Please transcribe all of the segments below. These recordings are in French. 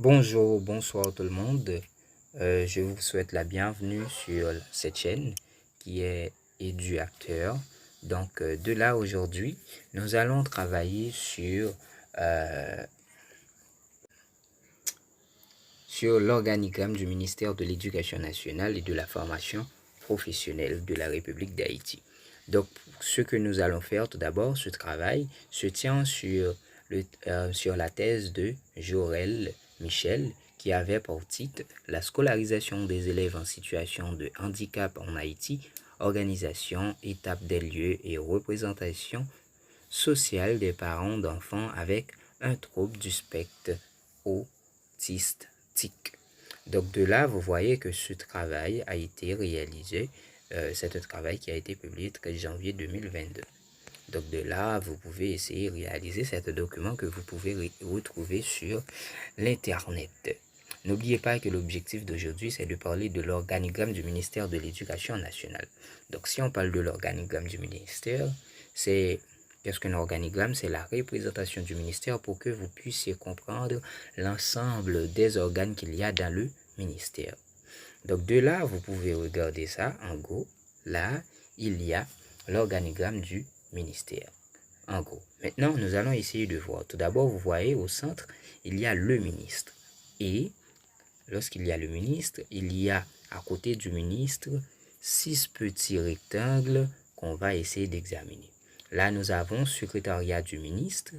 Bonjour, bonsoir tout le monde. Je vous souhaite la bienvenue sur cette chaîne qui est EduActeur. Donc, de là, aujourd'hui, nous allons travailler sur l'organigramme du ministère de l'Éducation nationale et de la formation professionnelle de la République d'Haïti. Donc, ce que nous allons faire tout d'abord, ce travail se tient sur la thèse de Jorel Michel, qui avait pour titre « La scolarisation des élèves en situation de handicap en Haïti, organisation, étape des lieux et représentation sociale des parents d'enfants avec un trouble du spectre autistique ». Donc de là, vous voyez que ce travail a été réalisé, c'est un travail qui a été publié le 13 janvier 2022. Donc de là, vous pouvez essayer de réaliser ce document que vous pouvez retrouver sur l'Internet. N'oubliez pas que l'objectif d'aujourd'hui, c'est de parler de l'organigramme du ministère de l'Éducation nationale. Donc si on parle de l'organigramme du ministère, qu'est-ce qu'un organigramme? C'est la représentation du ministère pour que vous puissiez comprendre l'ensemble des organes qu'il y a dans le ministère. Donc de là, vous pouvez regarder ça en gros. Là, il y a l'organigramme du ministère. En gros. Maintenant, nous allons essayer de voir. Tout d'abord, vous voyez au centre, il y a le ministre. Et lorsqu'il y a le ministre, il y a à côté du ministre 6 petits rectangles qu'on va essayer d'examiner. Là, nous avons secrétariat du ministre.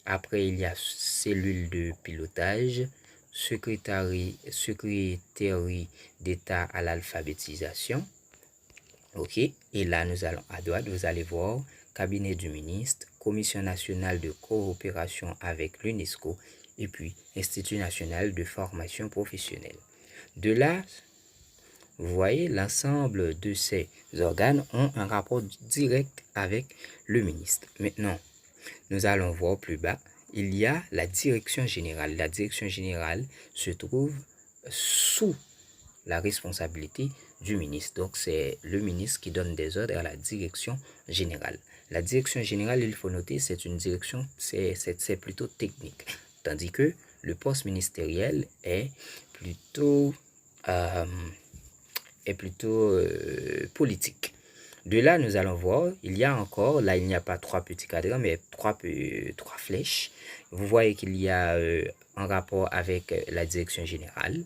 Après, il y a cellule de pilotage, secrétaire d'État à l'alphabétisation. OK. Et là, nous allons à droite, vous allez voir cabinet du ministre, Commission nationale de coopération avec l'UNESCO et puis Institut national de formation professionnelle. De là, vous voyez, l'ensemble de ces organes ont un rapport direct avec le ministre. Maintenant, nous allons voir plus bas, il y a la direction générale. La direction générale se trouve sous la responsabilité du ministre. Donc, c'est le ministre qui donne des ordres à la direction générale. La direction générale, il faut noter, c'est une direction, c'est plutôt technique. Tandis que le poste ministériel est plutôt politique. De là, nous allons voir, il y a encore, là il n'y a pas 3 petits cadrans, mais 3 flèches. Vous voyez qu'il y a un rapport avec la direction générale.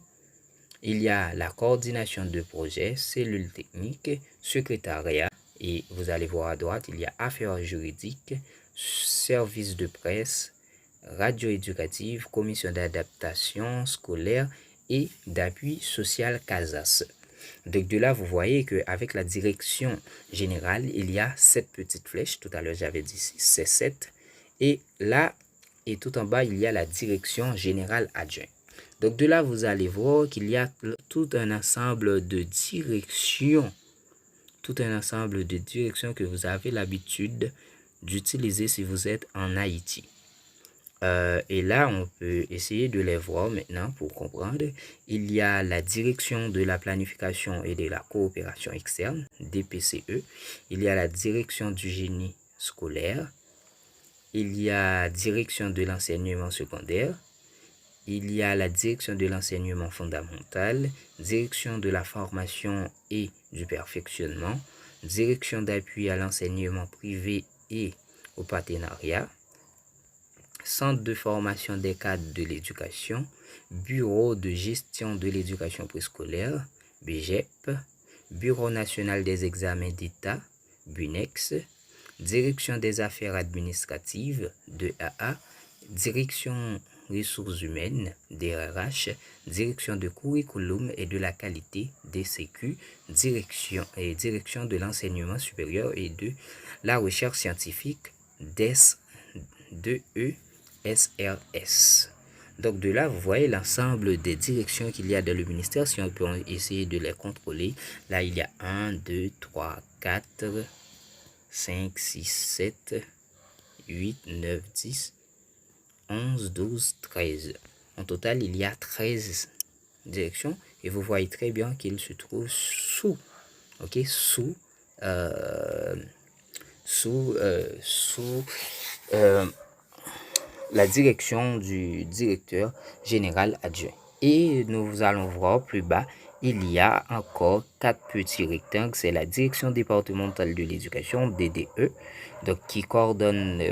Il y a la coordination de projet, cellule technique, secrétariat. Et vous allez voir à droite, il y a affaires juridiques, service de presse, radio éducative, commission d'adaptation scolaire et d'appui social CASAS. Donc de là, vous voyez qu'avec la direction générale, il y a 7 petites flèches. Tout à l'heure, j'avais dit c'est 7. Et là, et tout en bas, il y a la direction générale adjointe. Donc de là, vous allez voir qu'il y a tout un ensemble de directions. Tout un ensemble de directions que vous avez l'habitude d'utiliser si vous êtes en Haïti. Et là, on peut essayer de les voir maintenant pour comprendre. Il y a la direction de la planification et de la coopération externe, DPCE. Il y a la direction du génie scolaire. Il y a la direction de l'enseignement secondaire. Il y a la direction de l'enseignement fondamental, direction de la formation et du perfectionnement, direction d'appui à l'enseignement privé et au partenariat, centre de formation des cadres de l'éducation, bureau de gestion de l'éducation préscolaire, BGEP, bureau national des examens d'État, BUNEX, direction des affaires administratives, DAA, direction ressources humaines, DRH, direction de curriculum et de la qualité, DCQ, direction de l'enseignement supérieur et de la recherche scientifique, DESRS. Donc de là, vous voyez l'ensemble des directions qu'il y a dans le ministère. Si on peut essayer de les contrôler, là il y a 1, 2, 3, 4, 5, 6, 7, 8, 9, 10, 11, 12, 13. En total, il y a 13 directions et vous voyez très bien qu'il se trouve sous la direction du directeur général adjoint. Et nous allons voir plus bas, il y a encore 4 petits rectangles. C'est la direction départementale de l'éducation, DDE, donc qui coordonne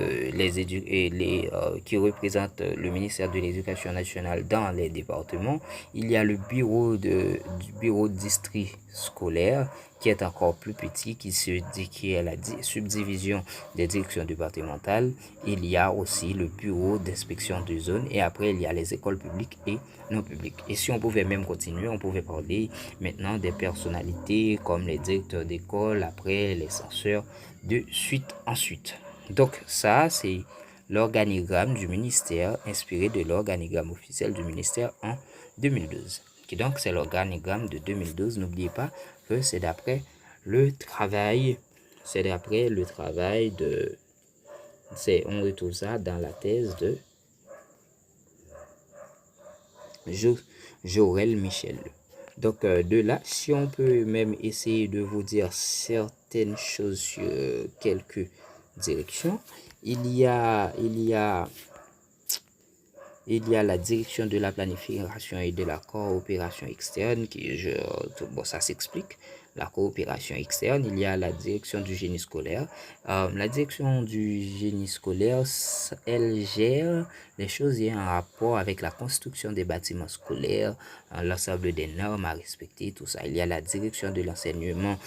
qui représente le ministère de l'Éducation nationale dans les départements. Il y a le du bureau de district scolaire qui est encore plus petit, qui est la subdivision des directions départementales. Il y a aussi le bureau d'inspection de zone et après il y a les écoles publiques et non publiques. Et si on pouvait même continuer, on pouvait parler maintenant des personnalités comme les directeurs d'école, après les censeurs, de suite en suite. Donc ça, c'est l'organigramme du ministère inspiré de l'organigramme officiel du ministère en 2012. Qui donc c'est l'organigramme de 2012. N'oubliez pas que c'est d'après le travail, on retrouve ça dans la thèse de Jorel Michel. Donc de là, si on peut même essayer de vous dire certaines choses sur quelques directions, il y a la direction de la planification et de la coopération externe ça s'explique. La coopération externe, il y a la direction du génie scolaire. La direction du génie scolaire, elle gère les choses ayant un rapport avec la construction des bâtiments scolaires, l'ensemble des normes à respecter, tout ça. Il y a la direction de l'enseignement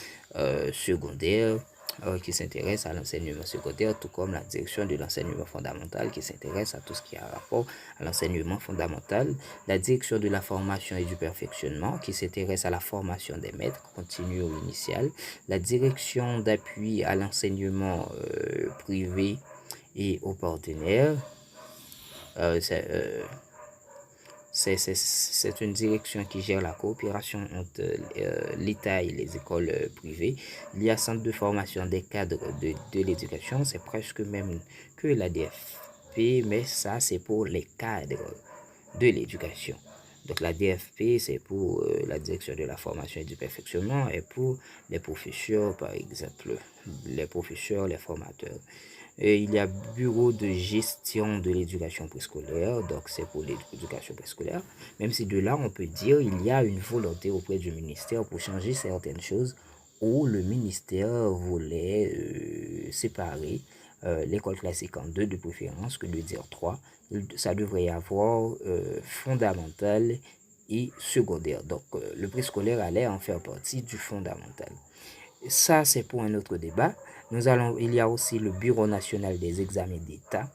secondaire, qui s'intéresse à l'enseignement secondaire, tout comme la direction de l'enseignement fondamental qui s'intéresse à tout ce qui a rapport à l'enseignement fondamental, la direction de la formation et du perfectionnement qui s'intéresse à la formation des maîtres continu ou initial, la direction d'appui à l'enseignement privé et aux partenaires. C'est une direction qui gère la coopération entre l'État et les écoles privées. Il y a centre de formation des cadres de l'éducation, c'est presque même que la DFP, mais ça c'est pour les cadres de l'éducation. Donc la DFP c'est pour la direction de la formation et du perfectionnement et pour les professeurs par exemple, les professeurs, les formateurs. Et il y a bureau de gestion de l'éducation préscolaire, donc c'est pour l'éducation préscolaire. Même si de là, on peut dire il y a une volonté auprès du ministère pour changer certaines choses où le ministère voulait séparer l'école classique en 2 de préférence, que de dire 3. Ça devrait y avoir fondamental et secondaire. Donc le préscolaire allait en faire partie du fondamental. Ça, c'est pour un autre débat. Il y a aussi le Bureau national des examens d'État,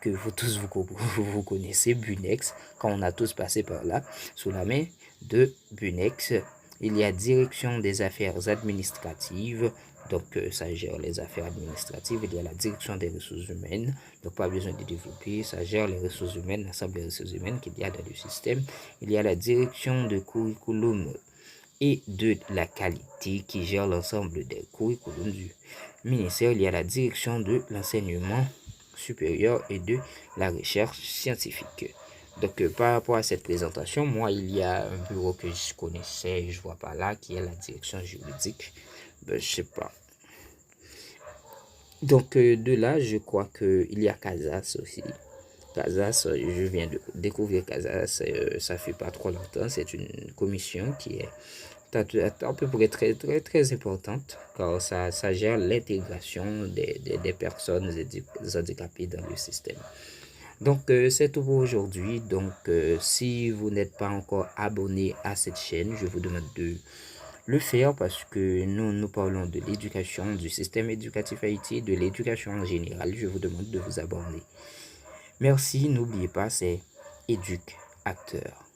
que vous tous vous connaissez, Bunex, quand on a tous passé par là, sous la main de Bunex. Il y a Direction des affaires administratives, donc ça gère les affaires administratives. Il y a la Direction des ressources humaines, donc pas besoin de développer, ça gère les ressources humaines, l'ensemble des ressources humaines qu'il y a dans le système. Il y a la Direction de curriculum et de la qualité qui gère l'ensemble des curriculums du ministère. Il y a la direction de l'enseignement supérieur et de la recherche scientifique. Donc par rapport à cette présentation, moi il y a un bureau que je connaissais, je vois pas là, qui est la direction juridique. Je sais pas. Donc de là, je crois qu'il y a Casas aussi. Casas, je viens de découvrir Casas, ça fait pas trop longtemps. C'est une commission qui est à peu près très importante, car ça gère l'intégration des personnes handicapées dans le système. Donc c'est tout pour aujourd'hui. Donc si vous n'êtes pas encore abonné à cette chaîne, je vous demande de le faire parce que nous parlons de l'éducation, du système éducatif haïtien, de l'éducation en général. Je vous demande de vous abonner. Merci, n'oubliez pas, c'est Éduc Acteur.